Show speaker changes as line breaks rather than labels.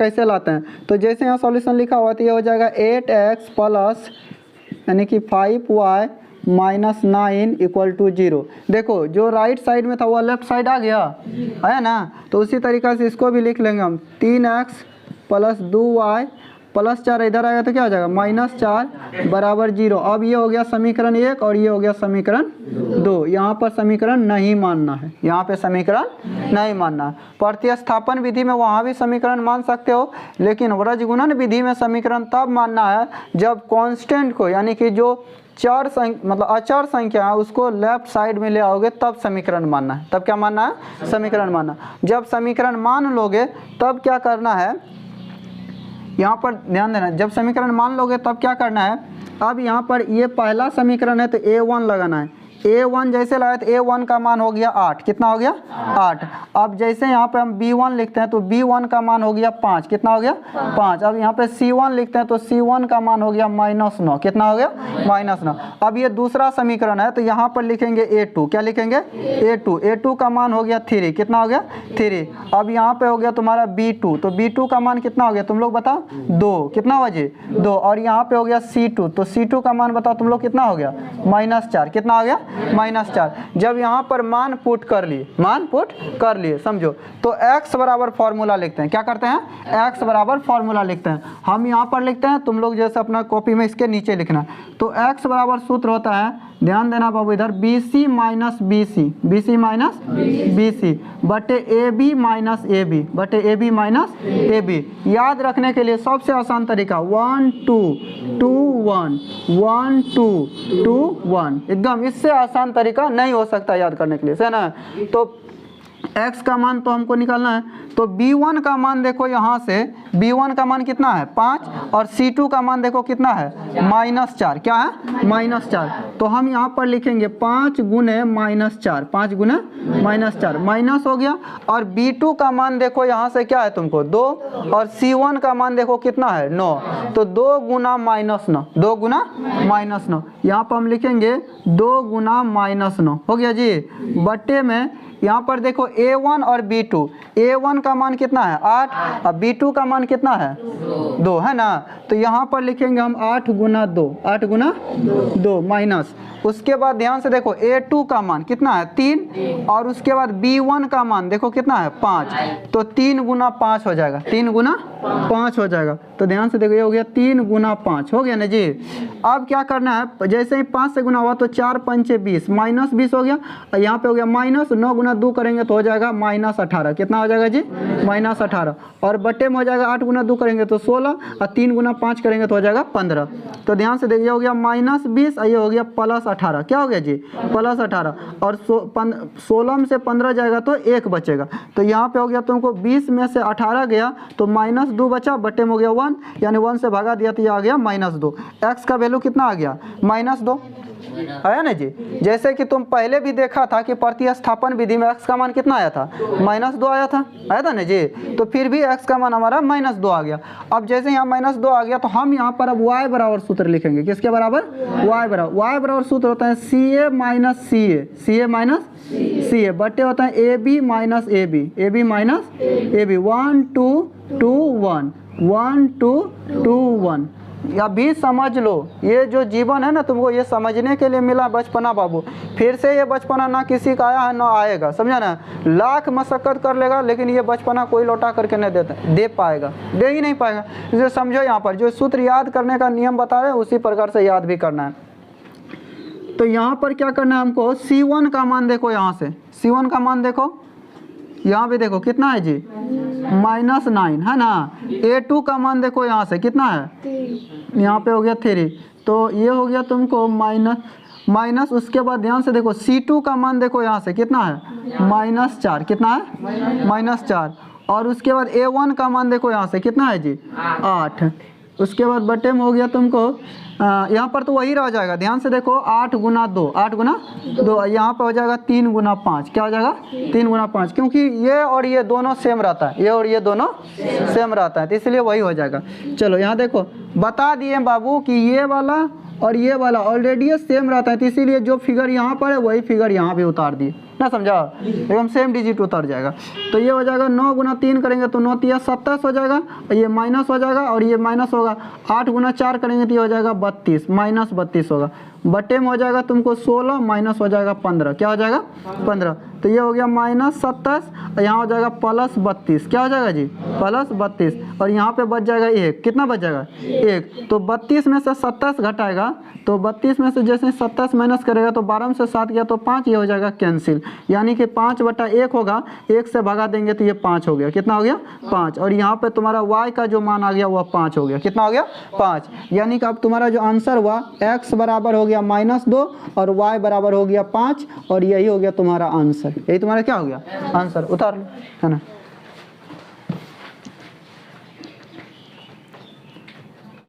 कैसे लाते हैं, तो जैसे यहाँ सॉल्यूशन लिखा हुआ तो ये हो जाएगा 8x प्लस यानी कि 5y माइनस 9 इक्वल टू 0। देखो जो राइट साइड में था वो लेफ्ट साइड आ गया है ना, तो उसी तरीक़ा से इसको भी लिख लेंगे हम 3x प्लस 2y प्लस 4 इधर आएगा तो क्या हो जाएगा माइनस 4 बराबर 0। अब ये हो गया समीकरण 1 और ये हो गया समीकरण 2। यहाँ पर समीकरण नहीं मानना है, यहाँ पे समीकरण नहीं मानना है। प्रतिस्थापन विधि में वहाँ भी समीकरण मान सकते हो, लेकिन व्रजगुणन विधि में समीकरण तब मानना है जब कांस्टेंट को यानी कि जो मतलब अचर संख्या है उसको लेफ्ट साइड में ले आओगे तब समीकरण मानना है। तब क्या मानना है, समीकरण मानना। जब समीकरण मान लोगे तब क्या करना है, यहाँ पर ध्यान देना, जब समीकरण मान लोगे तब क्या करना है, अब यहाँ पर ये पहला समीकरण है तो a1 लगाना है। a1 जैसे लगाए तो a1 का मान हो गया 8, कितना हो गया 8। अब जैसे यहाँ पे हम b1 लिखते हैं तो b1 का मान हो गया 5, कितना हो गया 5। अब यहाँ पे c1 लिखते हैं तो c1 का मान हो गया -9, कितना हो गया -9। अब ये दूसरा समीकरण है तो यहाँ पर लिखेंगे a2, क्या लिखेंगे a2 का मान हो गया 3, कितना हो गया 3। अब यहाँ पे हो गया तुम्हारा b2, तो b2 का मान कितना हो गया तुम लोग बताओ 2, कितना हो जी 2। और यहाँ पे हो गया c2, तो c2 का मान बताओ तुम लोग कितना हो गया -4, कितना हो गया -4। जब यहाँ पर मान पुट कर लिए समझो, तो x बराबर फॉर्मूला लिखते हैं। क्या करते हैं, x बराबर फॉर्मूला लिखते हैं। हम यहाँ पर लिखते हैं, तुम लोग जैसे अपना कॉपी में इसके नीचे लिखना। तो x बराबर सूत्र होता है, ध्यान देना बाबू इधर, BC माइनस BC बटे AB माइनस AB। याद रखने के लिए सबसे आसान तरीका 1 2 2 1 1 2 2 1, एकदम इससे आसान तरीका नहीं हो सकता याद करने के लिए, है ना। तो x का मान तो हमको निकालना है, तो b1 का मान देखो यहाँ से, b1 का मान कितना है 5 और c2 का मान देखो कितना है -4, क्या है -4। तो हम यहाँ पर लिखेंगे 5 गुने -4, 5 गुने -4 माइनस हो गया। और b2 का मान देखो यहाँ से क्या है तुमको 2 और c1 का मान देखो कितना है 9, तो 2 गुना -9, 2 गुना -9। यहाँ पर हम लिखेंगे 2 गुना -9 हो गया जी, बट्टे में यहाँ पर देखो a1 और b2, a1 का मान कितना है 8 और b2 का मान कितना है 2, है ना। तो यहाँ पर लिखेंगे हम 8 गुना 2 माइनस। उसके बाद ध्यान से देखो a2 का मान कितना है 3 और उसके बाद b1 का मान देखो कितना है 5, तो 3 गुना 5 हो जाएगा, 3 गुना 5 हो जाएगा। तो ध्यान से देखो ये हो गया 3 गुना 5 हो गया ना जी। अब क्या करना है, जैसे ही 5 से गुना हुआ तो 4 पंचे 20 -20 हो गया, और यहाँ पे हो गया माइनस 9 गुना 2 करेंगे तो हो जाएगा -18, कितना हो जाएगा जी -18। और बटे में हो जाएगा 8 गुना 2 करेंगे तो 16 और 3 गुना 5 करेंगे तो हो जाएगा 15। तो ध्यान से देखिए हो गया -20 और ये हो गया +18, क्या हो गया जी +18। और 16 में से 15 जाएगा तो 1 बचेगा, तो यहाँ पे हो गया तुमको 20 में से 18 गया तो -2 बचा, बटे में हो गया 1, यानी 1 से भागा दिया तो ये आ गया -2। x का वैल्यू कितना आ गया -2, है ना जी। जैसे कि तुम पहले भी देखा था कि प्रतिस्थापन विधि में x का मान कितना आया था -2 आया था ना जी, तो फिर भी x का मान हमारा -2 आ गया। अब जैसे यहाँ -2 आ गया तो हम यहाँ पर अब y बराबर सूत्र लिखेंगे, किसके बराबर y बराबर सूत्र होता है CA माइनस CA बटे होता है AB माइनस AB 1 2 2 1 1 2 2 1। अभी समझ लो, ये जो जीवन है ना तुमको ये समझने के लिए मिला बचपना बाबू, फिर से ये बचपना ना किसी का आया है ना आएगा, समझा ना। लाख मशक्कत कर लेगा लेकिन ये बचपना कोई लौटा करके नहीं दे पाएगा, दे ही नहीं पाएगा। इसे समझो, यहाँ पर जो सूत्र याद करने का नियम बता रहे हैं उसी प्रकार से याद भी करना है। तो यहाँ पर क्या करना है हमको, C1 का मान देखो, यहाँ से C1 का मान देखो, यहाँ पे देखो कितना है जी -9, है ना। A2 का मान देखो यहाँ से कितना है, यहाँ पे हो गया 3, तो ये हो गया तुमको माइनस। उसके बाद ध्यान से देखो C2 का मान देखो यहाँ से कितना है -4, कितना है -4। और उसके बाद A1 का मान देखो यहाँ से कितना है जी 8। उसके बाद बटे में हो गया तुमको यहाँ पर तो वही रह जाएगा, ध्यान से देखो 8 गुना 2 यहाँ पर हो जाएगा 3 गुना 5, क्या हो जाएगा 3 गुना 5, क्योंकि ये और ये दोनों सेम रहता है, ये और ये दोनों सेम रहता है, तो इसलिए वही हो जाएगा। चलो यहाँ देखो बता दिए बाबू कि ये वाला और ये वाला ऑलरेडी सेम रहता है, तो इसीलिए जो फिगर यहाँ पर है वही फिगर यहाँ भी उतार दिए, ना समझा, एकदम सेम डिजिट उतर जाएगा। तो ये हो जाएगा 9 गुना 3 करेंगे तो 9 तिया 27 हो जाएगा, ये माइनस हो जाएगा और ये माइनस होगा। 8 गुना 4 करेंगे तो ये हो जाएगा 32, माइनस 32 होगा। बटे में हो जाएगा तुमको 16, माइनस हो जाएगा 15, क्या हो जाएगा 15। तो ये हो गया माइनस 27 और यहाँ हो जाएगा प्लस 32, क्या हो जाएगा जी प्लस 32, और यहाँ पे बच जाएगा 1, कितना बच जाएगा 1। तो 32 में से 27 घटाएगा, तो 32 में से जैसे 27 माइनस करेगा तो 12 में से 7 गया तो 5, ये हो जाएगा कैंसिल, यानी कि 5/1 होगा, 1 से भगा देंगे तो ये 5 हो गया, कितना हो गया 5। और यहाँ पे तुम्हारा y का जो मान आ गया वह 5 हो गया, कितना हो गया 5। यानी कि अब तुम्हारा जो आंसर हुआ x बराबर हो गया -2 और y बराबर हो गया 5, और यही हो गया तुम्हारा आंसर। यही तुम्हारा क्या हो गया आंसर, उतार लो, है ना।